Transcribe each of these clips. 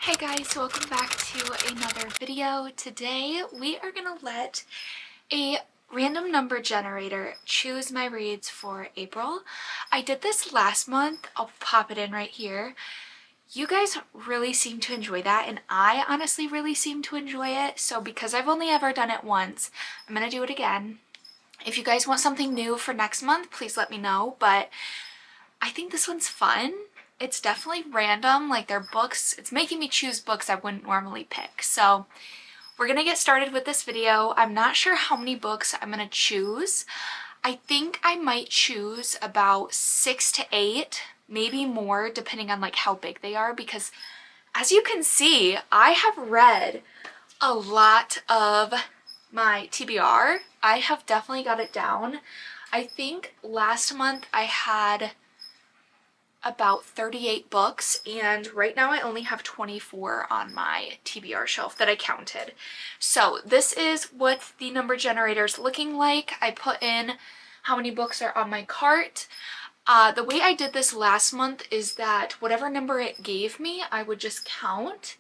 Hi guys, welcome back to another video. Today we are gonna let a random number generator choose my reads for April. I did this last month. I'll pop it in right here. You guys really seem to enjoy that, and I honestly really seem to enjoy it. So because I've only ever done it once, I'm gonna do it again. If you guys want something new for next month, please let me know, but I think this one's fun. It's definitely random, like they're books. It's making me choose books I wouldn't normally pick. So we're gonna get started with this video. I'm not sure how many books I'm gonna choose. I think I might choose about 6 to 8, maybe more, depending on like how big they are, because as you can see, I have read a lot of my TBR. I have definitely got it down. I think last month I had about 38 books, and right now I only have 24 on my TBR shelf that I counted. So this is what the number generator is looking like. I put in how many books are on my cart. The way I did this last month is that whatever number it gave me, I would just count.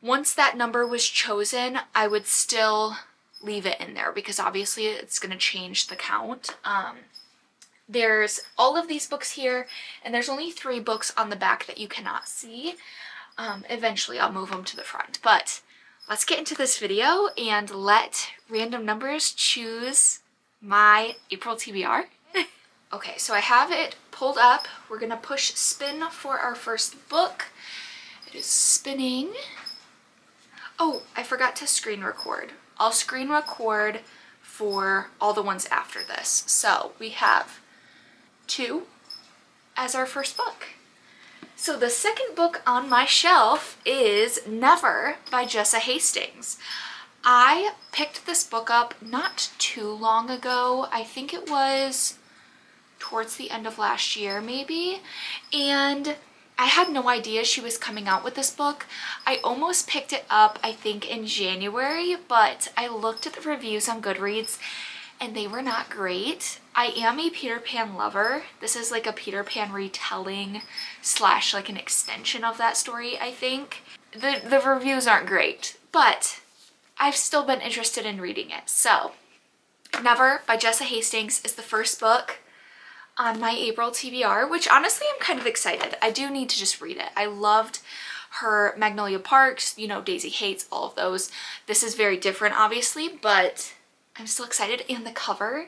Once that number was chosen, I would still leave it in there because obviously it's going to change the count. There's all of these books here, and there's only 3 books on the back that you cannot see. Eventually I'll move them to the front, but let's get into this video and let random numbers choose my April TBR. Okay, so I have it pulled up. We're gonna push spin for our first book. It is spinning. Oh, I forgot to screen record. I'll screen record for all the ones after this. So we have 2 as our first book. So the second book on my shelf is Never by Tessa Hastings. I picked this book up not too long ago. I think it was towards the end of last year maybe, and I had no idea she was coming out with this book. I almost picked it up, I think, in January, but I looked at the reviews on Goodreads and they were not great. I am a Peter Pan lover. This is like a Peter Pan retelling slash like an extension of that story, I think. The reviews aren't great, but I've still been interested in reading it. So Never by Tessa Hastings is the first book on my April TBR, which honestly I'm kind of excited. I do need to just read it. I loved her Magnolia Parks, you know, Daisy Hates, all of those. This is very different obviously, but I'm still excited, and the cover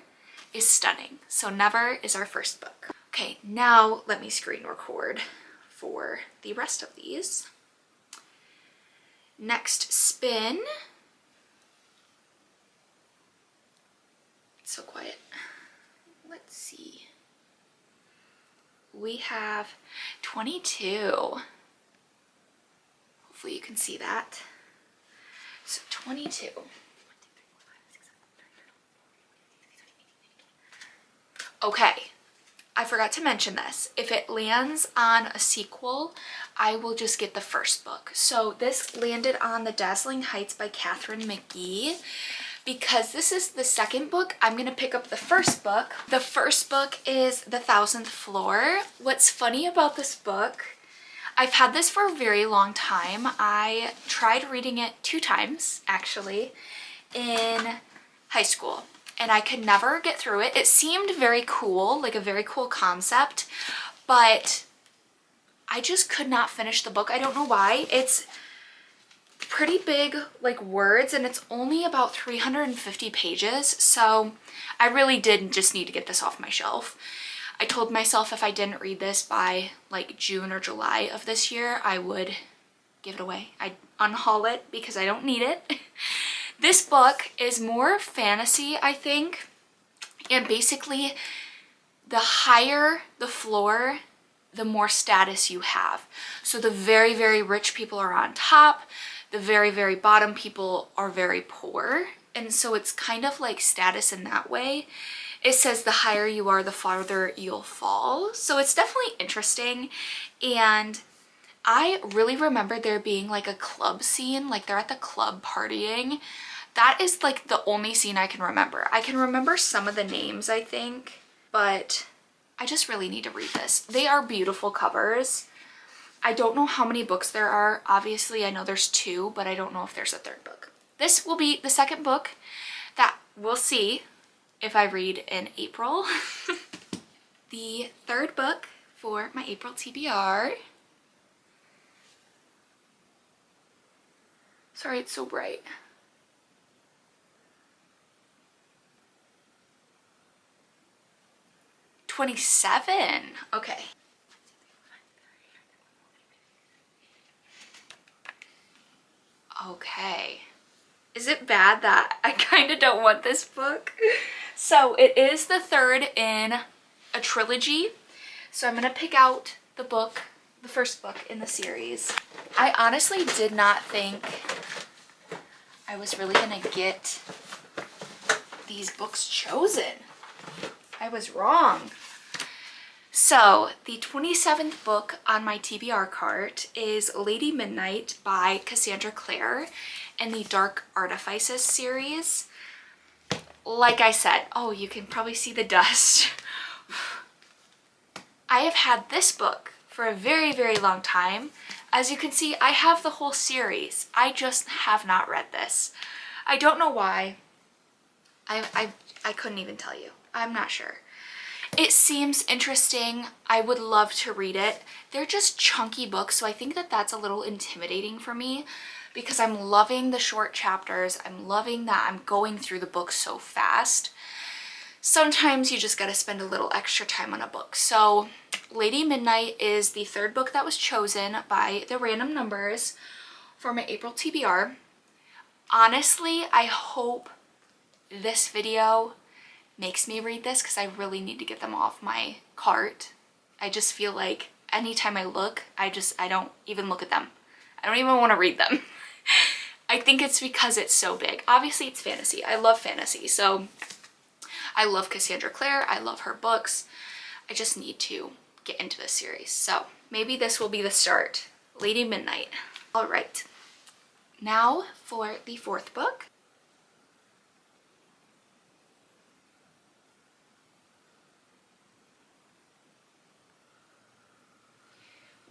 is stunning. So Never is our first book. Okay, now let me screen record for the rest of these. Next spin. It's so quiet. Let's see. We have 22. Hopefully you can see that. So 22. Okay, I forgot to mention this. If it lands on a sequel, I will just get the first book. So this landed on The Dazzling Heights by Katharine McGee. Because this is the second book, I'm gonna pick up the first book. The first book is The 1,000th Floor. What's funny about this book, I've had this for a very long time. I tried reading it 2 times, actually, in high school, and I could never get through it. It seemed very cool, like a very cool concept, but I just could not finish the book. I don't know why. It's pretty big like words, and it's only about 350 pages, so I really did just need to get this off my shelf. I told myself if I didn't read this by like June or July of this year, I would give it away. I'd unhaul it because I don't need it. This book is more fantasy, I think, and basically the higher the floor, the more status you have. So the very, very rich people are on top, the very, very bottom people are very poor, and so it's kind of like status in that way. It says the higher you are, the farther you'll fall. So it's definitely interesting, and I really remember there being like a club scene, like they're at the club partying. That is like the only scene I can remember. I can remember some of the names, I think, but I just really need to read this. They are beautiful covers. I don't know how many books there are. Obviously, I know there's 2, but I don't know if there's a 3rd book. This will be the 2nd book that we'll see if I read in April. The 3rd book for my April TBR. Sorry, it's so bright. $27. Okay. Okay. Is it bad that I kind of don't want this book? So it is the 3rd in a trilogy. So I'm gonna pick out the book, the 1st book in the series. I honestly did not think I was really gonna get these books chosen. I was wrong. So the 27th book on my TBR cart is Lady Midnight by Cassandra Clare in the Dark Artifices series. Like I said, oh, you can probably see the dust. I have had this book for a very, very long time. As you can see, I have the whole series. I just have not read this. I don't know why. I couldn't even tell you. I'm not sure. It seems interesting. I would love to read it. They're just chunky books, so I think that that's a little intimidating for me because I'm loving the short chapters. I'm loving that I'm going through the book so fast. Sometimes you just gotta spend a little extra time on a book. So Lady Midnight is the 3rd book that was chosen by the random numbers for my April TBR. Honestly, I hope this video makes me read this because I really need to get them off my cart. I just feel like anytime I look, I don't even look at them. I don't even want to read them. I think it's because it's so big. Obviously it's fantasy. I love fantasy. So I love Cassandra Clare. I love her books. I just need to get into this series. So maybe this will be the start. Lady Midnight. All right. Now for the 4th book.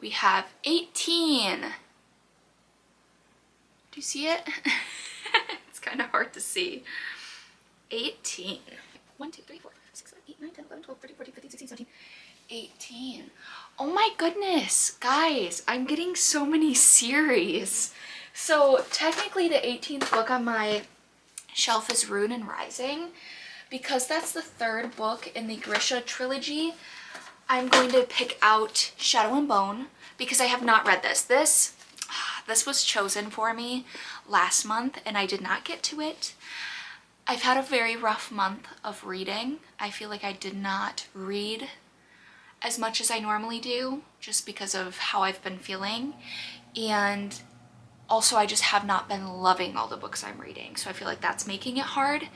We have 18. Do you see it? It's kind of hard to see. 18. 1, 2, 3, 4, 5, 6, 7, 8, 9, 10, 11, 12, 13, 14, 15, 16, 17, 18. Oh my goodness, guys, I'm getting so many series. So technically the 18th book on my shelf is Rune and Rising. Because that's the 3rd book in the Grisha trilogy, I'm going to pick out Shadow and Bone because I have not read this. This was chosen for me last month and I did not get to it. I've had a very rough month of reading. I feel like I did not read as much as I normally do just because of how I've been feeling. And also I just have not been loving all the books I'm reading. So I feel like that's making it hard.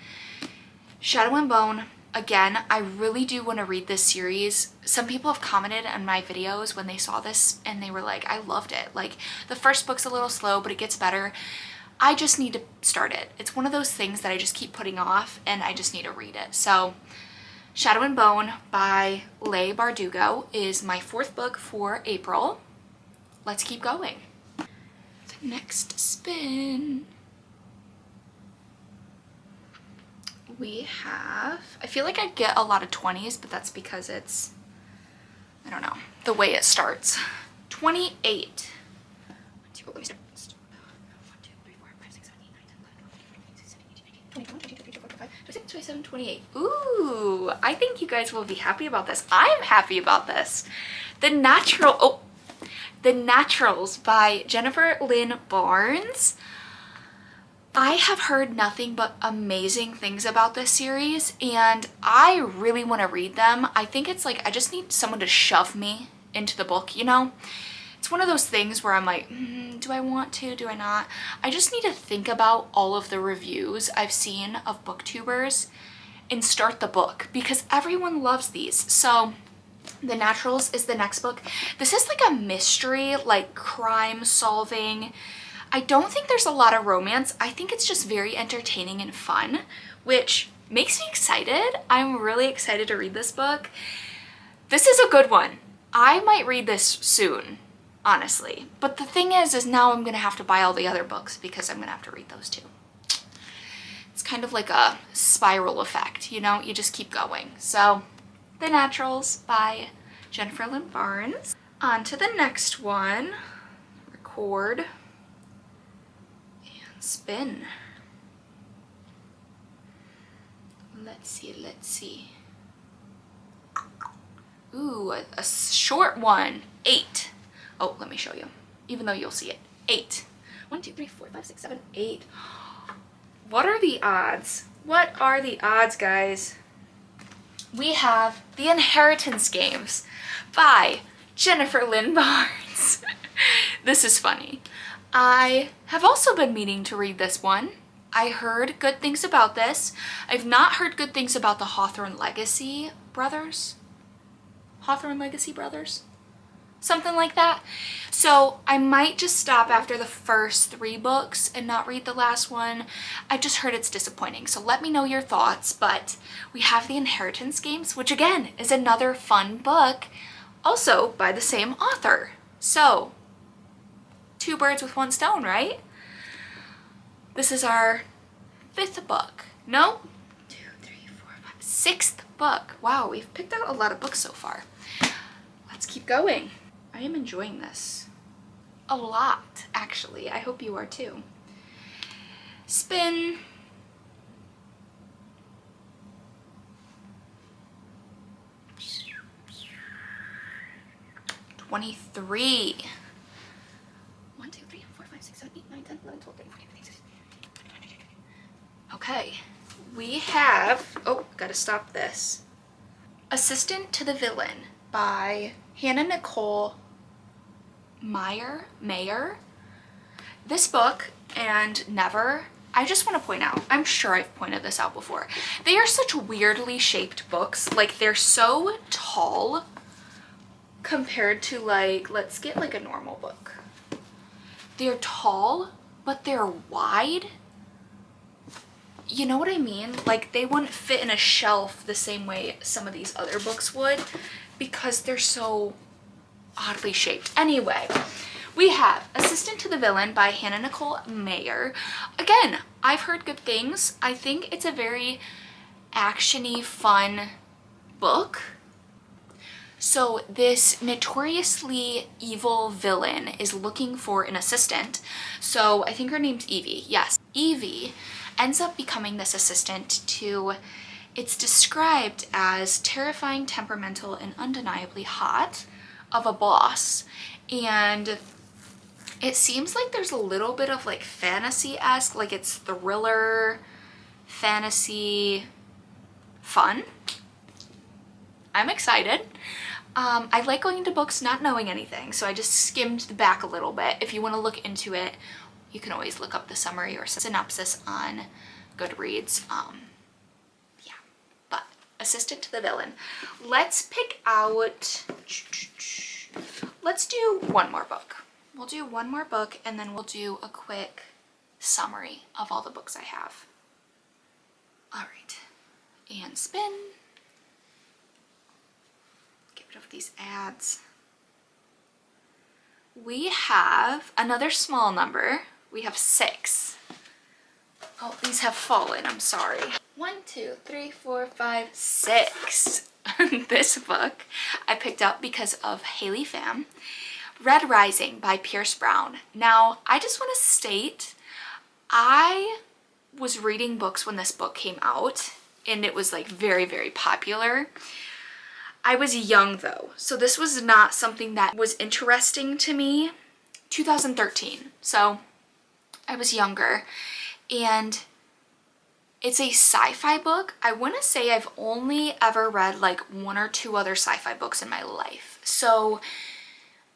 Shadow and Bone. Again, I really do want to read this series. Some people have commented on my videos when they saw this and they were like, I loved it. Like, the 1st book's a little slow, but it gets better. I just need to start it. It's one of those things that I just keep putting off and I just need to read it. So, Shadow and Bone by Leigh Bardugo is my 4th book for April. Let's keep going. The next spin. We have, I feel like I get a lot of 20s, but that's because it's, I don't know, the way it starts. 28. 1, 2, 3, 4, 5, 6, 7, 8, 9, 10, 11, 12, 13, 14, 15, 16, 17, 18, 19, 20, 21, 22, 23, 24, 25, 26, 27, 28. Ooh, I think you guys will be happy about this. I'm happy about this. The Naturals by Jennifer Lynn Barnes. I have heard nothing but amazing things about this series and I really want to read them. I think it's like I just need someone to shove me into the book, you know? It's one of those things where I'm like, do I want to? Do I not? I just need to think about all of the reviews I've seen of booktubers and start the book because everyone loves these. So The Naturals is the next book. This is like a mystery, like crime solving. I don't think there's a lot of romance. I think it's just very entertaining and fun, which makes me excited. I'm really excited to read this book. This is a good one. I might read this soon. honestly. But the thing is now I'm gonna have to buy all the other books because I'm gonna have to read those too. It's kind of like a spiral effect, you know? You just keep going. So, The Naturals by Jennifer Lynn Barnes. On to the next one. Record and spin. Let's see. Ooh, a short one. 8. Oh, let me show you. Even though you'll see it. 8. 1, 2, 3, 4, 5, 6, 7, 8. What are the odds? What are the odds, guys? We have The Inheritance Games by Jennifer Lynn Barnes. This is funny. I have also been meaning to read this one. I heard good things about this. I've not heard good things about the Hawthorne Legacy brothers. Hawthorne Legacy brothers? Something like that. So I might just stop after the first 3 books and not read the last one. I just heard it's disappointing. So let me know your thoughts. But we have The Inheritance Games, which again is another fun book, also by the same author. So 2 birds with 1 stone, right? This is our 5th book. No? 2, 3, 4, 5, 6th book. Wow, we've picked out a lot of books so far. Let's keep going. I am enjoying this a lot, actually. I hope you are too. Spin. $23. 1, 2, 3, 4, 5, 6, 7, 8, 9, 10, 11, 12, 13, 14, 15, 16. Okay, we have, oh, gotta stop this. Assistant to the Villain by Hannah Nicole Mayer. This book and Never, I just want to point out, I'm sure I've pointed this out before, they are such weirdly shaped books. Like, they're so tall compared to, like, let's get like a normal book. They're tall, but they're wide. You know what I mean? Like, they wouldn't fit in a shelf the same way some of these other books would because they're so oddly shaped. Anyway, we have Assistant to the Villain by Hannah Nicole Mayer. Again, I've heard good things. I think it's a very action-y, fun book. So this notoriously evil villain is looking for an assistant. So I think her name's Evie. Yes, Evie ends up becoming this assistant to, it's described as terrifying, temperamental, and undeniably hot of a boss. And it seems like there's a little bit of like fantasy-esque, like it's thriller, fantasy, fun. I'm excited. I like going into books not knowing anything, so I just skimmed the back a little bit. If you want to look into it, you can always look up the summary or synopsis on Goodreads. Yeah, but Assistant to the Villain. Let's pick out, let's do one more book. We'll do one more book and then we'll do a quick summary of all the books I have. All right, and spin. Get rid of these ads. We have another small number. We have 6. Oh, these have fallen, I'm sorry. 1, 2, 3, 4, 5, 6. This book I picked up because of Haley Pham. Red Rising by Pierce Brown. Now, I just want to state, I was reading books when this book came out, and it was like very, very popular. I was young though, so this was not something that was interesting to me. 2013, so I was younger, and it's a sci-fi book. I want to say I've only ever read like 1 or 2 other sci-fi books in my life, so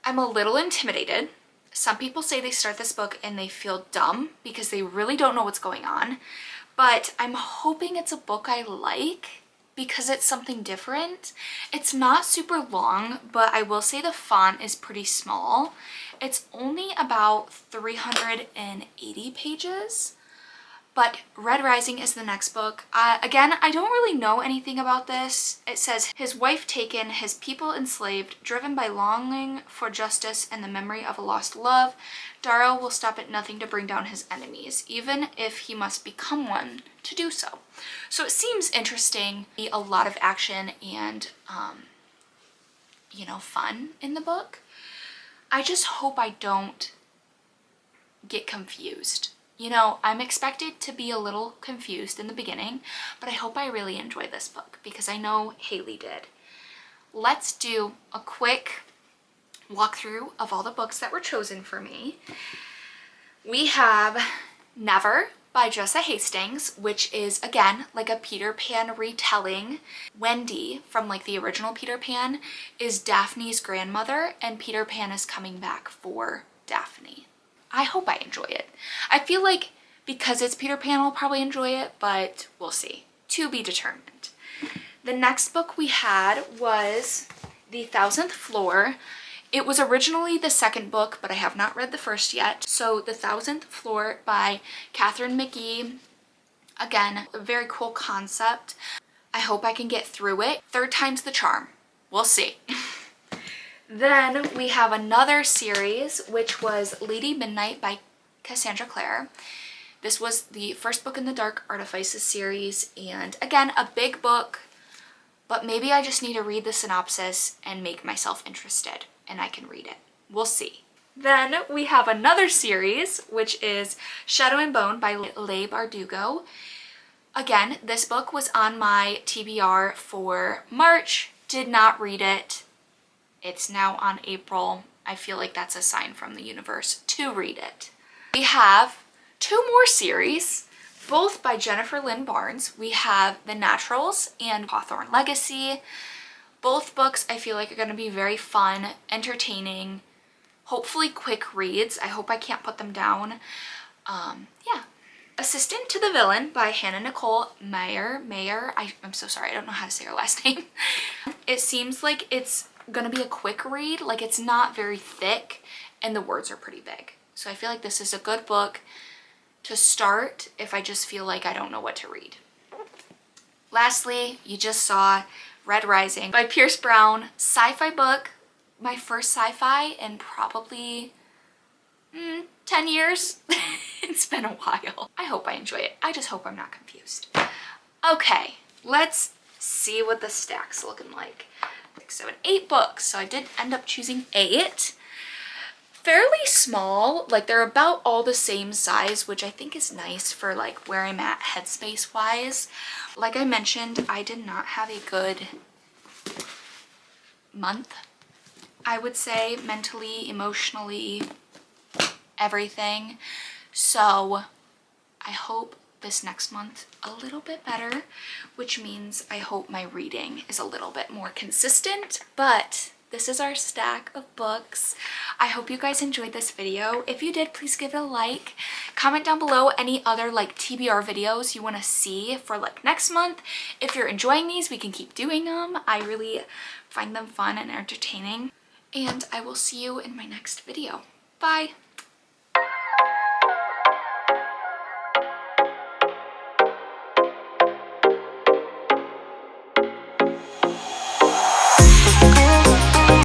I'm a little intimidated. Some people say they start this book and they feel dumb because they really don't know what's going on, but I'm hoping it's a book I like because it's something different. It's not super long, but I will say the font is pretty small. It's only about 380 pages. But Red Rising is the next book. Again, I don't really know anything about this. It says, his wife taken, his people enslaved, driven by longing for justice and the memory of a lost love, Darrow will stop at nothing to bring down his enemies, even if he must become one to do so. So it seems interesting. A lot of action and, you know, fun in the book. I just hope I don't get confused. You know, I'm expected to be a little confused in the beginning, but I hope I really enjoy this book because I know Haley did. Let's do a quick walkthrough of all the books that were chosen for me. We have Never by Jessa Hastings, which is, again, like a Peter Pan retelling. Wendy, from like the original Peter Pan, is Daphne's grandmother, and Peter Pan is coming back for Daphne. I hope I enjoy it. I feel like because it's Peter Pan, I'll probably enjoy it, but we'll see. To be determined. The next book we had was The Thousandth Floor. It was originally the second book, but I have not read the first yet. So The Thousandth Floor by Catherine McGee. Again, a very cool concept. I hope I can get through it. Third time's the charm. We'll see. Then we have another series, which was Lady Midnight by Cassandra Clare. This was the first book in the Dark Artifices series, and again, a big book, but maybe I just need to read the synopsis and make myself interested, and I can read it. We'll see. Then we have another series, which is Shadow and Bone by Leigh Bardugo. Again, this book was on my TBR for March, did not read it. It's now on April. I feel like that's a sign from the universe to read it. We have two more series, both by Jennifer Lynn Barnes. We have The Naturals and Hawthorne Legacy. Both books I feel like are going to be very fun, entertaining, hopefully quick reads. I hope I can't put them down. Yeah. Assistant to the Villain by Hannah Nicole Meyer. I'm so sorry, I don't know how to say her last name. It seems like it's gonna be a quick read, like it's not very thick and the words are pretty big. So I feel like this is a good book to start if I just feel like I don't know what to read. Lastly, you just saw Red Rising by Pierce Brown. Sci-fi book, my first sci-fi in probably 10 years. It's been a while. I hope I enjoy it. I just hope I'm not confused. Okay, let's see what the stack's looking like. 6, 7, 8 books. So I did end up choosing 8. Fairly small, like they're about all the same size, which I think is nice for like where I'm at headspace wise. Like I mentioned, I did not have a good month, I would say, mentally, emotionally, everything. So I hope this next month a little bit better, which means I hope my reading is a little bit more consistent. But this is our stack of books. I hope you guys enjoyed this video. If you did, please give it a like. Comment down below any other like TBR videos you want to see for like next month. If you're enjoying these, we can keep doing them. I really find them fun and entertaining. And I will see you in my next video. Bye!